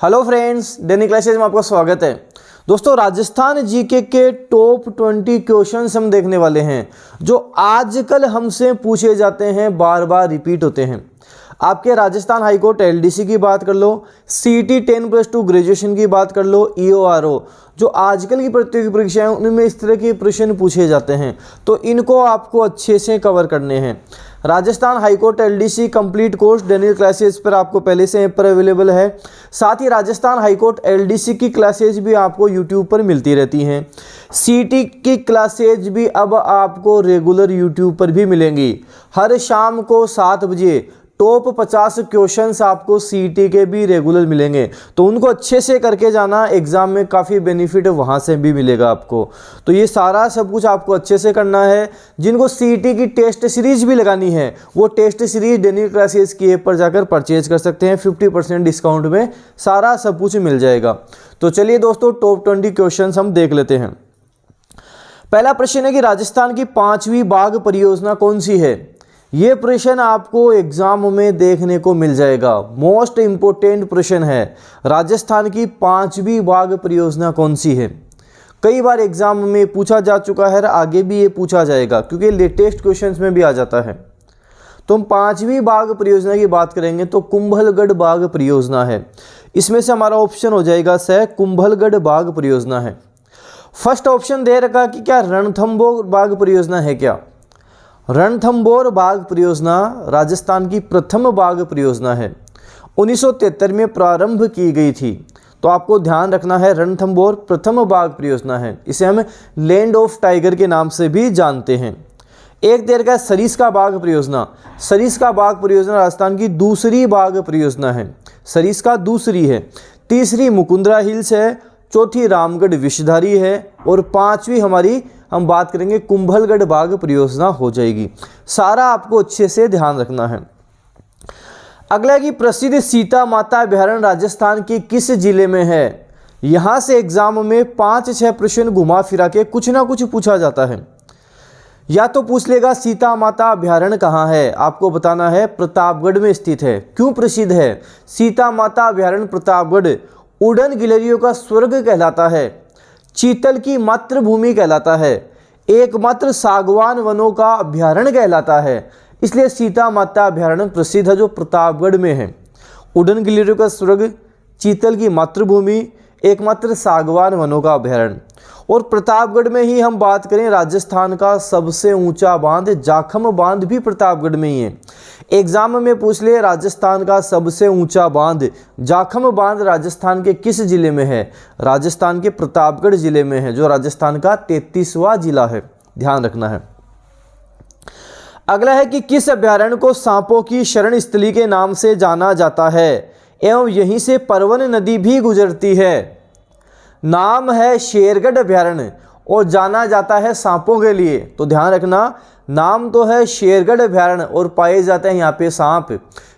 Hello friends, daily classes में आपका स्वागत है। दोस्तों, राजस्थान जीके के टॉप 20 क्वेश्चंस हम देखने वाले हैं जो आजकल हमसे पूछे जाते हैं, बार बार रिपीट होते हैं। आपके राजस्थान हाईकोर्ट एलडीसी की बात कर लो, सीटी 10+2 ग्रेजुएशन की बात कर लो, ईओआरओ जो आजकल की प्रतियोगी परीक्षाएं हैं उनमें इस तरह के प्रश्न पूछे जाते हैं, तो इनको आपको अच्छे से कवर करने हैं। Rajasthan high court LDC complete course daily classes पर आपको पहले से ऐप पर अवेलेबल है। साथ ही राजस्थान हाईकोर्ट एलडीसी की क्लासेज भी आपको यूट्यूब पर मिलती रहती हैं। सीटी की क्लासेज भी अब आपको रेगुलर यूट्यूब पर भी मिलेंगी। हर शाम को 7 बजे टॉप 50 क्वेश्चंस आपको सीटी के भी रेगुलर मिलेंगे, तो उनको अच्छे से करके जाना। एग्जाम में काफ़ी बेनिफिट वहाँ से भी मिलेगा आपको। तो ये सारा सब कुछ आपको अच्छे से करना है। जिनको सीटी की टेस्ट सीरीज भी लगानी है वो टेस्ट सीरीज डेली क्लासेस की ऐप पर जाकर परचेज कर सकते हैं। 50% डिस्काउंट में सारा सब कुछ मिल जाएगा। तो चलिए दोस्तों, टॉप 20 क्वेश्चन हम देख लेते हैं। पहला प्रश्न है कि राजस्थान की 5वीं बाघ परियोजना कौन सी है। ये प्रश्न आपको एग्जाम में देखने को मिल जाएगा। मोस्ट इंपोर्टेंट प्रश्न है, राजस्थान की 5वीं बाघ परियोजना कौन सी है। कई बार एग्जाम में पूछा जा चुका है और आगे भी ये पूछा जाएगा क्योंकि लेटेस्ट क्वेश्चंस में भी आ जाता है। तो हम 5वीं बाघ परियोजना की बात करेंगे तो कुंभलगढ़ बाघ परियोजना है। इसमें से हमारा ऑप्शन हो जाएगा स, कुंभलगढ़ बाघ परियोजना है। फर्स्ट ऑप्शन दे रखा कि क्या रणथंभौर बाघ परियोजना है क्या। रणथंभौर बाघ परियोजना राजस्थान की प्रथम बाघ परियोजना है। 1973 में प्रारंभ की गई थी, तो आपको ध्यान रखना है रणथंभौर प्रथम बाघ परियोजना है। इसे हम लैंड ऑफ टाइगर के नाम से भी जानते हैं। एक देर का सरिस्का बाघ परियोजना। सरिस्का बाघ परियोजना राजस्थान की दूसरी बाघ परियोजना है। सरिस्का दूसरी है। तीसरी मुकुंदरा हिल्स है। चौथी रामगढ़ विषधारी है और 5वीं हमारी हम बात करेंगे कुंभलगढ़ बाघ परियोजना हो जाएगी। सारा आपको अच्छे से ध्यान रखना है। अगला की प्रसिद्ध सीता माता अभयारण्य राजस्थान के किस जिले में है। यहां से एग्जाम में 5-6 प्रश्न घुमा फिरा के कुछ ना कुछ पूछा जाता है। या तो पूछ लेगा सीता माता अभयारण्य कहाँ है, आपको बताना है प्रतापगढ़ में स्थित है। क्यों प्रसिद्ध है सीता माता अभयारण्य प्रतापगढ़। उड़न गिलहरियों का स्वर्ग कहलाता है, चीतल की मातृभूमि कहलाता है, एकमात्र सागवान वनों का अभयारण्य कहलाता है। इसलिए सीता माता अभयारण्य प्रसिद्ध है जो प्रतापगढ़ में है। उड़न गिलहरियों का स्वर्ग, चीतल की मातृभूमि, एकमात्र सागवान वनों का अभयारण्य। और प्रतापगढ़ में ही हम बात करें राजस्थान का सबसे ऊंचा बांध जाखम बांध भी प्रतापगढ़ में ही है। एग्जाम में पूछ ले राजस्थान का सबसे ऊंचा बांध जाखम बांध राजस्थान के किस जिले में है। राजस्थान के प्रतापगढ़ जिले में है जो राजस्थान का 33वां जिला है, ध्यान रखना है। अगला है कि किस अभयारण्य को सांपों की शरण स्थली के नाम से जाना जाता है एवं यहीं से परवन नदी भी गुजरती है। नाम है शेरगढ़ अभयारण्य और जाना जाता है सांपों के लिए, तो ध्यान रखना नाम तो है शेरगढ़ अभयारण्य और पाए जाते हैं यहाँ पे सांप।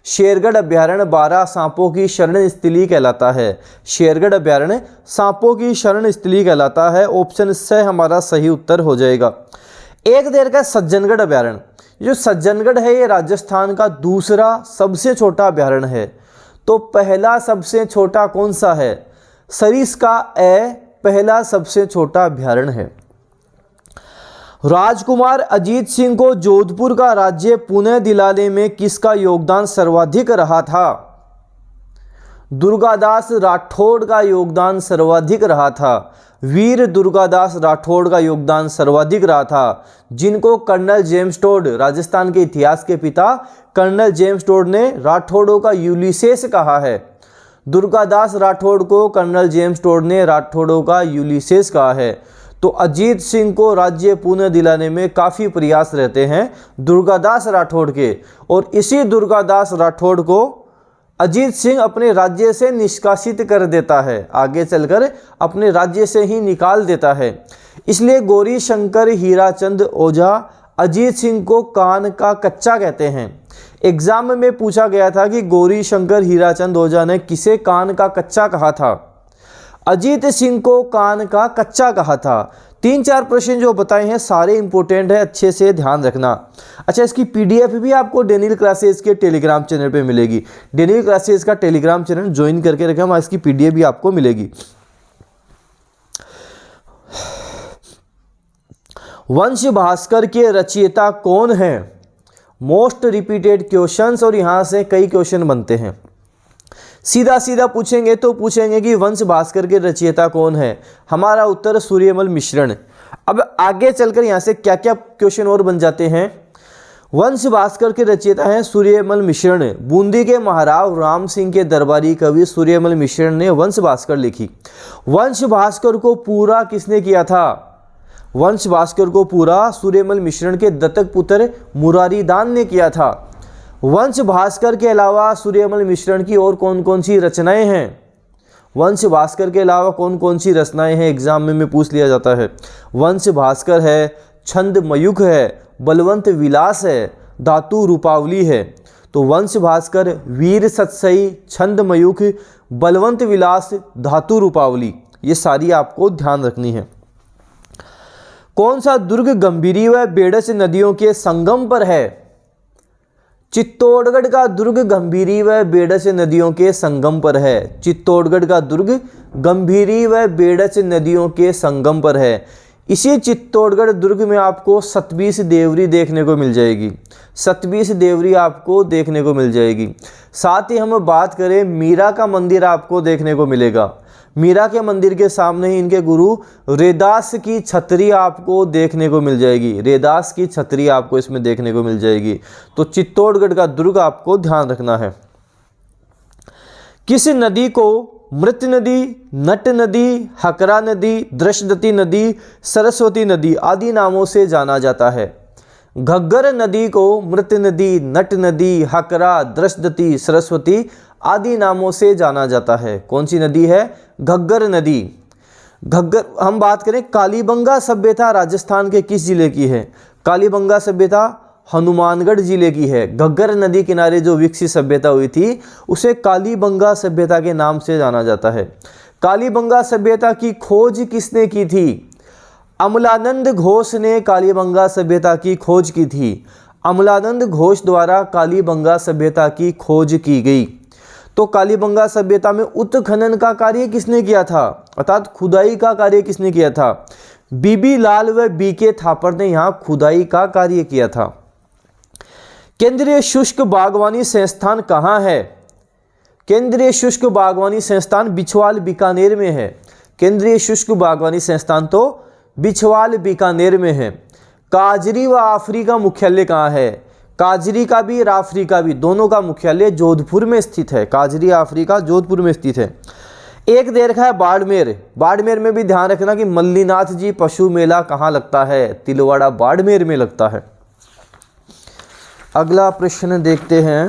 शेरगढ़ अभयारण्य 12 सांपों की शरण स्थली कहलाता है। शेरगढ़ अभयारण्य सांपों की शरण स्थली कहलाता है। ऑप्शन से हमारा सही उत्तर हो जाएगा। एक देर का सज्जनगढ़ अभयारण्य। जो सज्जनगढ़ है ये राजस्थान का दूसरा सबसे छोटा अभयारण्य है। तो पहला सबसे छोटा कौन सा है। सरिस्का पहला सबसे छोटा अभयारण्य है। राजकुमार अजीत सिंह को जोधपुर का राज्य पुनः दिलाने में किसका योगदान सर्वाधिक रहा था। दुर्गादास राठौड़ का योगदान सर्वाधिक रहा था। वीर दुर्गादास राठौड़ का योगदान सर्वाधिक रहा था, जिनको कर्नल जेम्स टोड, राजस्थान के इतिहास के पिता कर्नल जेम्स टोड ने राठौड़ों का यूलिसेस कहा है। दुर्गादास राठौड़ को कर्नल जेम्स टोड ने राठौड़ों का यूलिसेस कहा है। तो अजीत सिंह को राज्य पुनः दिलाने में काफ़ी प्रयास रहते हैं दुर्गादास राठौड़ के, और इसी दुर्गादास राठौड़ को अजीत सिंह अपने राज्य से निष्कासित कर देता है, आगे चलकर अपने राज्य से ही निकाल देता है। इसलिए गौरी शंकर हीराचंद ओझा अजीत सिंह को कान का कच्चा कहते हैं। एग्जाम में पूछा गया था कि गौरी शंकर हीराचंद ओझा ने किसे कान का कच्चा कहा था। अजीत सिंह को कान का कच्चा कहा था। 3-4 प्रश्न जो बताए हैं सारे इंपॉर्टेंट है, अच्छे से ध्यान रखना। अच्छा, इसकी पीडीएफ भी आपको डेनियल क्लासेस के टेलीग्राम चैनल पे मिलेगी। डेनियल क्लासेस का टेलीग्राम चैनल ज्वाइन करके रखें, वहाँ इसकी पीडीएफ भी आपको मिलेगी। वंश भास्कर के रचयिता कौन है? मोस्ट रिपीटेड क्वेश्चंस, और यहाँ से कई क्वेश्चन बनते हैं। सीधा सीधा पूछेंगे तो पूछेंगे कि वंश भास्कर के रचयिता कौन है? हमारा उत्तर सूर्यमल मिश्रण। अब आगे चलकर यहाँ से क्या क्या क्वेश्चन और बन जाते हैं। वंश भास्कर के रचयिता हैं सूर्यमल मिश्रण। बूंदी के महाराव राम सिंह के दरबारी कवि सूर्यमल मिश्रण ने वंश भास्कर लिखी। वंश भास्कर को पूरा किसने किया था? वंश भास्कर को पूरा सूर्यमल मिश्रण के दत्तक पुत्र मुरारीदान ने किया था। वंश भास्कर के अलावा सूर्यमल मिश्रण की और कौन कौन सी रचनाएं हैं? वंश भास्कर के अलावा कौन कौन सी रचनाएं हैं, एग्जाम में पूछ लिया जाता है। वंश भास्कर है, छंद मयूख है, बलवंत विलास है, धातु रूपावली है। तो वंश भास्कर, वीर सतसई, छंद मयूख, बलवंत विलास, धातु रूपावली, ये सारी आपको ध्यान रखनी है। कौन सा दुर्ग गंभीरी व बेडस नदियों के संगम पर है? चित्तौड़गढ़ का दुर्ग गंभीरी व बेडस नदियों के संगम पर है। चित्तौड़गढ़ का दुर्ग गंभीरी व बेडस नदियों के संगम पर है। इसी चित्तौड़गढ़ दुर्ग में आपको सतबीस देवरी देखने को मिल जाएगी। सतबीस देवरी आपको देखने को मिल जाएगी। साथ ही हम बात करें, मीरा का मंदिर आपको देखने को मिलेगा। मीरा के मंदिर के सामने ही इनके गुरु रेदास की छतरी आपको देखने को मिल जाएगी। रेदास की छतरी आपको इसमें देखने को मिल जाएगी। तो चित्तौड़गढ़ का दुर्ग आपको ध्यान रखना है। किस नदी को मृत नदी, नट नदी, हकरा नदी, दृशदती नदी, सरस्वती नदी आदि नामों से जाना जाता है? घग्गर नदी को मृत नदी, नट नदी, हकरा, दृशदती, सरस्वती आदि नामों से जाना जाता है। कौन सी नदी है? घग्गर नदी। घग्गर, हम बात करें कालीबंगा सभ्यता राजस्थान के किस जिले की है? कालीबंगा सभ्यता हनुमानगढ़ जिले की है। घग्गर नदी किनारे जो विकसित सभ्यता हुई थी उसे कालीबंगा सभ्यता के नाम से जाना जाता है। कालीबंगा सभ्यता की खोज किसने की थी? अमलानंद घोष ने कालीबंगा सभ्यता की खोज की थी। अमलानंद घोष द्वारा कालीबंगा सभ्यता की खोज की गई। तो कालीबंगा सभ्यता में उत्खनन का कार्य किसने किया था, अर्थात खुदाई का कार्य किसने किया था? बीबी लाल व बीके थापर ने यहाँ खुदाई का कार्य किया था। केंद्रीय शुष्क बागवानी संस्थान कहाँ है? केंद्रीय शुष्क बागवानी संस्थान बिछवाल बीकानेर में है। केंद्रीय शुष्क बागवानी संस्थान तो बिछवाल बीकानेर में है। काजरी व आफरी का मुख्यालय कहाँ है? काजरी का भी और आफरी का भी दोनों का मुख्यालय जोधपुर में स्थित है। काजरी आफरी का जोधपुर में स्थित है। एक दे रखा है बाड़मेर। बाड़मेर में भी ध्यान रखना कि मल्लीनाथ जी पशु मेला कहाँ लगता है? तिलवाड़ा बाड़मेर में लगता है। अगला प्रश्न देखते हैं।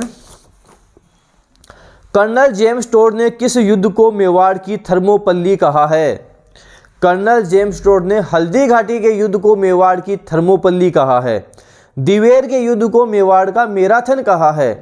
कर्नल जेम्स टोड ने किस युद्ध को मेवाड़ की थर्मोपल्ली कहा है? कर्नल जेम्स टोड ने हल्दी घाटी के युद्ध को मेवाड़ की थर्मोपल्ली कहा है। दिवेर के युद्ध को मेवाड़ का मैराथन कहा है।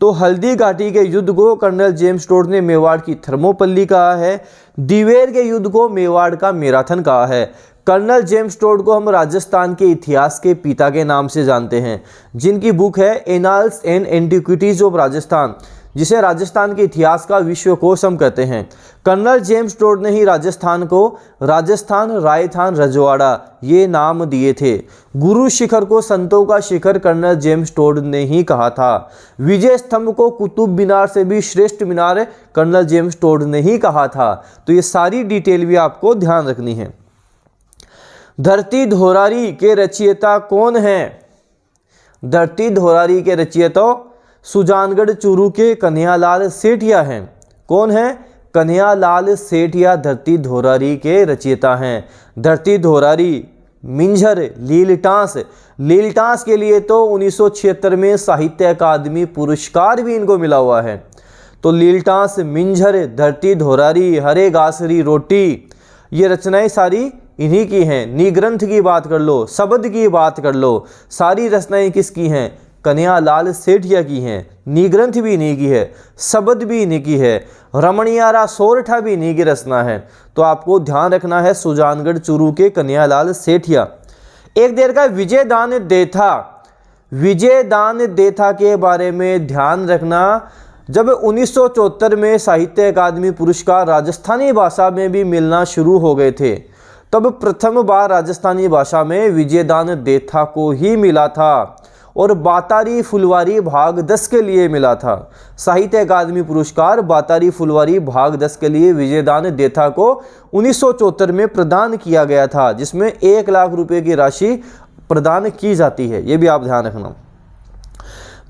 तो हल्दी घाटी के युद्ध को कर्नल जेम्स टोड ने मेवाड़ की थर्मोपल्ली कहा है। दिवेर के युद्ध को मेवाड़ का मैराथन कहा है। कर्नल जेम्स टोड को हम राजस्थान के इतिहास के पिता के नाम से जानते हैं, जिनकी बुक है annals and antiquities of Rajasthan, जिसे राजस्थान के इतिहास का विश्वकोश हम कहते हैं। कर्नल जेम्स टोड ने ही राजस्थान को राजस्थान रायथान रजवाड़ा ये नाम दिए थे। गुरु शिखर को संतों का शिखर कर्नल जेम्स टोड ने ही कहा था। विजय स्तंभ को कुतुब मीनार से भी श्रेष्ठ मीनार कर्नल जेम्स टोड ने ही कहा था। तो ये सारी डिटेल भी आपको ध्यान रखनी है। धरती धोरारी के रचयिता कौन हैं? धरती धोरारी के रचयिता सुजानगढ़ चूरू के कन्हैयालाल सेठिया हैं। कौन है? कन्हैयालाल सेठिया धरती धोरारी के रचयिता हैं। धरती धोरारी, मिंझर, लीलटांस। लीलटांस के लिए तो 1976 में साहित्य अकादमी पुरस्कार भी इनको मिला हुआ है। तो लीलटांस, मिंझर, धरती धोरारी, हरे गासरी रोटी, ये रचनाएं सारी इन्हीं की हैं। निग्रंथ की बात कर लो, शब्द की बात कर लो, सारी रचनाएं किसकी हैं? कन्हैयालाल सेठिया की हैं, निग्रंथ भी इन्हीं की है, शब्द भी इन्हीं की है, रमणियारा सोरठा भी इन्हीं की रचना है। तो आपको ध्यान रखना है सुजानगढ़ चूरू के कन्हैयालाल सेठिया। एक देर का विजयदान देथा, विजयदान देथा के बारे में ध्यान रखना। जब 1974 में साहित्य अकादमी पुरस्कार राजस्थानी भाषा में भी मिलना शुरू हो गए थे, तब प्रथम बार राजस्थानी भाषा में विजयदान देथा को ही मिला था और बातारी फुलवारी भाग 10 के लिए मिला था। साहित्य अकादमी पुरस्कार बातारी फुलवारी भाग 10 के लिए विजयदान देथा को 1974 में प्रदान किया गया था, जिसमें 1 लाख रुपए की राशि प्रदान की जाती है, ये भी आप ध्यान रखना।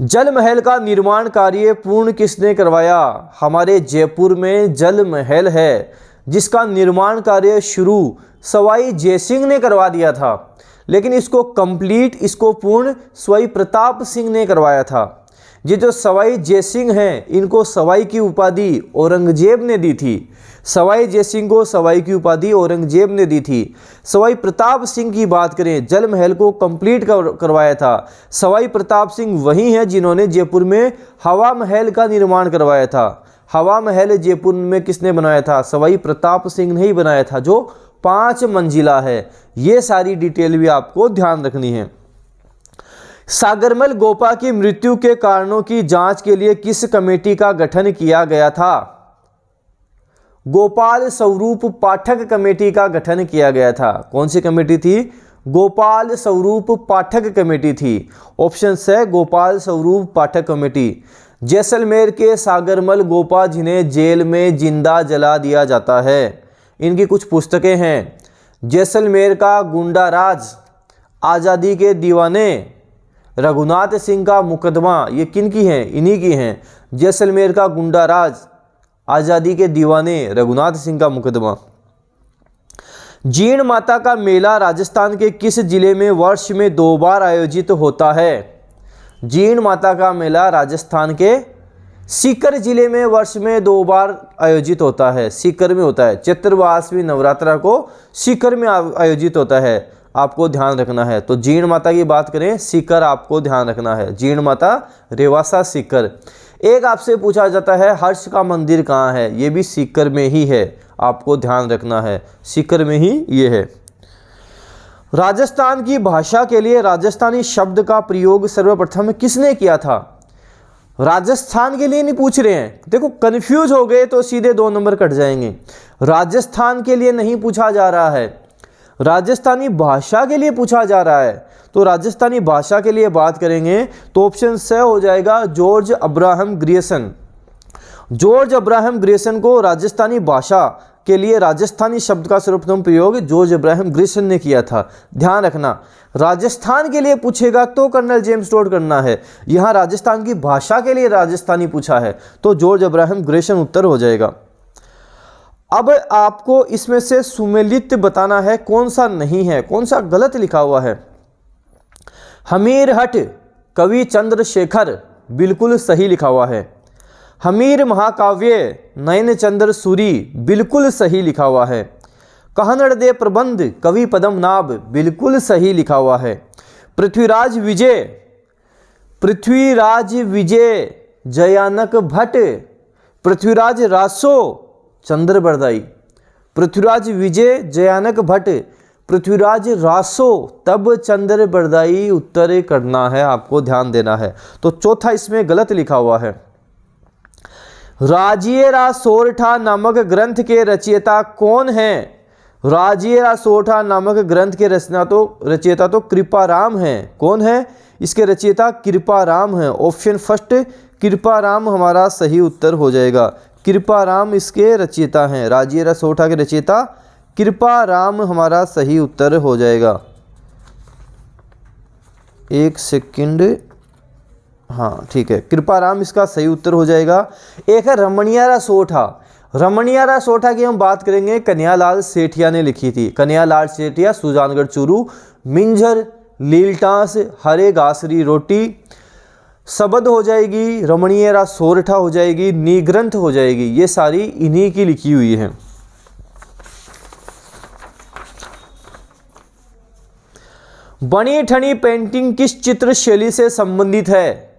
जल महल का निर्माण कार्य पूर्ण किसने करवाया? हमारे जयपुर में जल महल है, जिसका निर्माण कार्य शुरू सवाई जयसिंह ने करवा दिया था, लेकिन इसको कंप्लीट, इसको पूर्ण सवाई प्रताप सिंह ने करवाया था। ये जो सवाई जयसिंह हैं, इनको सवाई की उपाधि औरंगजेब ने दी थी। सवाई जयसिंह को सवाई की उपाधि औरंगजेब ने दी थी। सवाई प्रताप सिंह की बात करें, जल महल को कंप्लीट करवाया था। सवाई प्रताप सिंह वही हैं जिन्होंने जयपुर में हवा महल का निर्माण करवाया था। हवा महल जयपुर में किसने बनाया था? सवाई प्रताप सिंह ने ही बनाया था, जो 5 मंजिला है। ये सारी डिटेल भी आपको ध्यान रखनी है। सागरमल गोपा की मृत्यु के कारणों की जांच के लिए किस कमेटी का गठन किया गया था? गोपाल स्वरूप पाठक कमेटी का गठन किया गया था। कौन सी कमेटी थी? गोपाल स्वरूप पाठक कमेटी थी। ऑप्शन है गोपाल स्वरूप पाठक कमेटी। जैसलमेर के सागरमल गोपा, जिन्हें जेल में जिंदा जला दिया जाता है, इनकी कुछ पुस्तकें हैं। जैसलमेर का गुंडा राज, आज़ादी के दीवाने, रघुनाथ सिंह का मुकदमा, ये किन की हैं? इन्हीं की हैं। जैसलमेर का गुंडा राज, आज़ादी के दीवाने, रघुनाथ सिंह का मुकदमा। जीण माता का मेला राजस्थान के किस जिले में वर्ष में 2 बार आयोजित होता है? जीण माता का मेला राजस्थान के सीकर जिले में वर्ष में 2 बार आयोजित होता है। सीकर में होता है। चैत्रवासवी नवरात्रा को सीकर में आयोजित होता है, आपको ध्यान रखना है। तो जीण माता की बात करें, सीकर आपको ध्यान रखना है। जीण माता रेवासा सीकर। एक आपसे पूछा जाता है हर्ष का मंदिर कहाँ है? ये भी सीकर में ही है, आपको ध्यान रखना है, सीकर में ही ये है। राजस्थान की भाषा के लिए राजस्थानी शब्द का प्रयोग सर्वप्रथम किसने किया था? राजस्थान के लिए नहीं पूछ रहे हैं, देखो कंफ्यूज हो गए तो सीधे 2 नंबर कट जाएंगे। राजस्थान के लिए नहीं पूछा जा रहा है, राजस्थानी भाषा के लिए पूछा जा रहा है। तो राजस्थानी भाषा के लिए बात करेंगे तो ऑप्शन से हो जाएगा George Abraham Grierson. George Abraham Grierson को राजस्थानी भाषा के लिए राजस्थानी शब्द का सर्वप्रथम प्रयोग जॉर्ज अब्राहम ग्रियर्सन ने किया था। ध्यान रखना, राजस्थान के लिए पूछेगा तो कर्नल जेम्स टोड करना है। यहाँ राजस्थान की भाषा के लिए राजस्थानी पूछा है तो जॉर्ज अब्राहम ग्रियर्सन उत्तर हो जाएगा। अब आपको इसमें से सुमेलित बताना है कौन सा नहीं है, कौन सा गलत लिखा हुआ है। हमीरहट कवि चंद्रशेखर, बिल्कुल सही लिखा हुआ है। हमीर महाकाव्य नयन चंद्र सूरी, बिल्कुल सही लिखा हुआ है। कहनड़ दे प्रबंध कवि पद्मनाभ, बिल्कुल सही लिखा हुआ है। पृथ्वीराज विजय, पृथ्वीराज विजय जयानक भट्ट, पृथ्वीराज रासो चंद्र बरदाई। पृथ्वीराज विजय जयानक भट्ट, पृथ्वीराज रासो तब चंद्र बरदाई उत्तर करना है, आपको ध्यान देना है। तो चौथा इसमें गलत लिखा हुआ है। राजियरा सोरठा नामक ग्रंथ के रचयिता कौन है? राजियरा सोरठा नामक ग्रंथ के रचयिता तो कृपाराम हैं। कौन है इसके रचयिता? कृपाराम हैं। ऑप्शन फर्स्ट कृपाराम हमारा सही उत्तर हो जाएगा। कृपाराम इसके रचयिता हैं। राजियरा सोरठा के रचयिता कृपाराम हमारा सही उत्तर हो जाएगा। एक सेकंड, हाँ ठीक है, कृपाराम इसका सही उत्तर हो जाएगा। एक है रमणियारा सोरठा। रमणियारा सोरठा की हम बात करेंगे, कन्हैयालाल सेठिया ने लिखी थी। कन्हैयालाल सेठिया, सुजानगढ़ चूरू। मिंजर लीलटास हरे गासरी रोटी, शब्द हो जाएगी, रमणियारा सोरठा हो जाएगी, निग्रंथ हो जाएगी। ये सारी इन्हीं की लिखी हुई है। बनी ठनी पेंटिंग किस चित्र शैली से संबंधित है?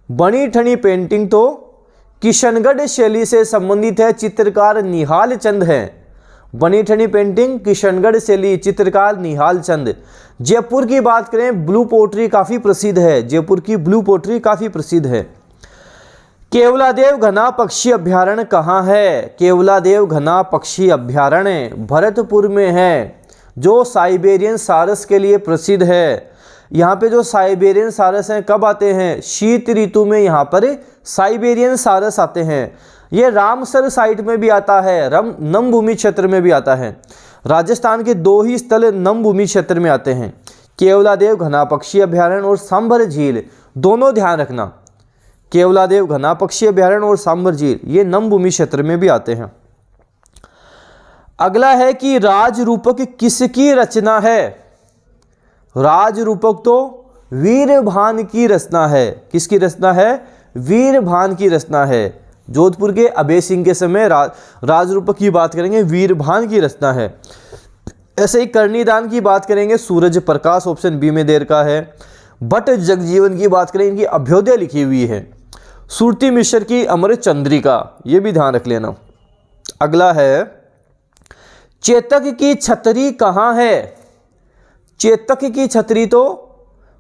बनी ठनी पेंटिंग तो किशनगढ़ शैली से संबंधित है, चित्रकार निहाल चंद है। बनी ठनी पेंटिंग किशनगढ़ शैली, चित्रकार निहाल चंद। जयपुर की बात करें, ब्लू पोट्री काफ़ी प्रसिद्ध है, जयपुर की ब्लू पोट्री काफ़ी प्रसिद्ध है। केवलादेव घना पक्षी अभ्यारण्य कहाँ है? केवलादेव घना पक्षी अभ्यारण्य भरतपुर में है, जो साइबेरियन सारस के लिए प्रसिद्ध है। यहाँ पे जो साइबेरियन सारस हैं कब आते हैं? शीत ऋतु में यहाँ पर साइबेरियन सारस आते हैं। ये रामसर साइट में भी आता है, नमभूमि क्षेत्र में भी आता है। राजस्थान के 2 ही स्थल नमभूमि क्षेत्र में आते हैं, केवलादेव घना पक्षी अभ्यारण्य और सांभर झील, दोनों ध्यान रखना। केवलादेव घना पक्षी अभ्यारण्य और सांभर झील ये नमभूमि क्षेत्र में भी आते हैं। अगला है कि राजरूपक किसकी रचना है? राजरूपक तो वीरभान की रचना है। किसकी रचना है? वीरभान की रचना है। जोधपुर के अभय सिंह के समय राजरूपक की बात करेंगे, वीरभान की रचना है। ऐसे ही कर्णीदान की बात करेंगे, सूरज प्रकाश, ऑप्शन बी में देर का है। भट्ट जगजीवन की बात करें, इनकी अभ्युदय लिखी हुई है। सुरती मिश्र की अमर चंद्रिका, ये भी ध्यान रख लेना। अगला है चेतक की छतरी कहाँ है? चेतक की छतरी तो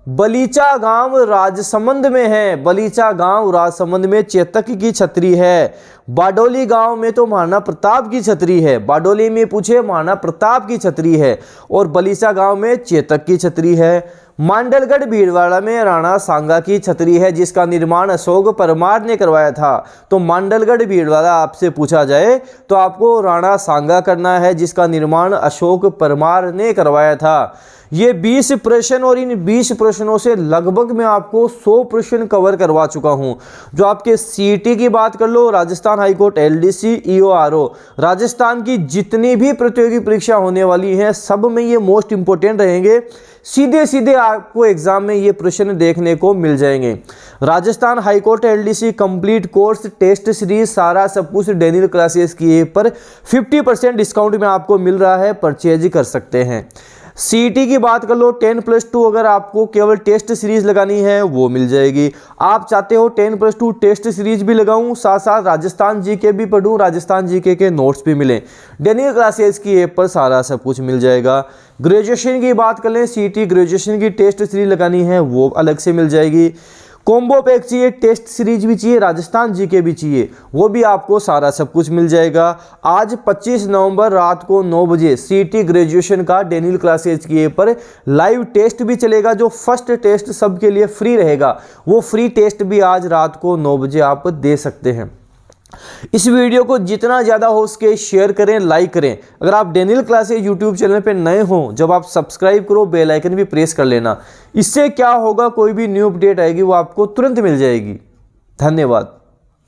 बलीचा गांव राजसमंद में है, बलीचा गांव राजसमंद में चेतक की छतरी है। बाडोली गांव में तो महाराणा प्रताप की छतरी है, बाडोली में पूछे महाराणा प्रताप की छतरी है, और बलीचा गांव में चेतक की छतरी है। मांडलगढ़ भीलवाड़ा में राणा सांगा की छतरी है, जिसका निर्माण अशोक परमार ने करवाया था। तो मांडलगढ़ भीलवाड़ा आपसे पूछा जाए तो आपको राणा सांगा करना है, जिसका निर्माण अशोक परमार ने करवाया था। ये 20 प्रश्न, और इन 20 प्रश्नों से लगभग मैं आपको 100 प्रश्न कवर करवा चुका हूं। जो आपके सीईटी की बात कर लो, राजस्थान हाईकोर्ट, एलडीसी, ईओआरओ, राजस्थान की जितनी भी प्रतियोगी परीक्षा होने वाली हैं सब में ये मोस्ट इंपोर्टेंट रहेंगे। सीधे सीधे आपको एग्जाम में ये प्रश्न देखने को मिल जाएंगे। Rajasthan high court LDC complete course test series सारा सब कुछ डेनियल क्लासेस की पर 50% डिस्काउंट में आपको मिल रहा है, परचेज कर सकते हैं। सीईटी की बात कर लो, 10+2 अगर आपको केवल टेस्ट सीरीज लगानी है वो मिल जाएगी। आप चाहते हो 10+2 टेस्ट सीरीज भी लगाऊं, साथ साथ राजस्थान जीके भी पढ़ूं, राजस्थान जीके के नोट्स भी मिलें, डेनियल क्लासेस की ऐप पर सारा सब कुछ मिल जाएगा। ग्रेजुएशन की बात कर लें, सीईटी ग्रेजुएशन की टेस्ट सीरीज लगानी है वो अलग से मिल जाएगी। कॉम्बो पैक चाहिए, टेस्ट सीरीज भी चाहिए, राजस्थान जीके भी चाहिए, वो भी आपको सारा सब कुछ मिल जाएगा। आज 25 नवंबर रात को 9 बजे सीईटी ग्रेजुएशन का डेनियल क्लासेज की ऐप पर लाइव टेस्ट भी चलेगा। जो फर्स्ट टेस्ट सबके लिए फ्री रहेगा, वो फ्री टेस्ट भी आज रात को 9 बजे आप दे सकते हैं। इस वीडियो को जितना ज़्यादा हो सके शेयर करें, लाइक करें। अगर आप डेनियल क्लासेज यूट्यूब चैनल पे नए हो, जब आप सब्सक्राइब करो बेल आइकन भी प्रेस कर लेना। इससे क्या होगा, कोई भी न्यू अपडेट आएगी वो आपको तुरंत मिल जाएगी। धन्यवाद।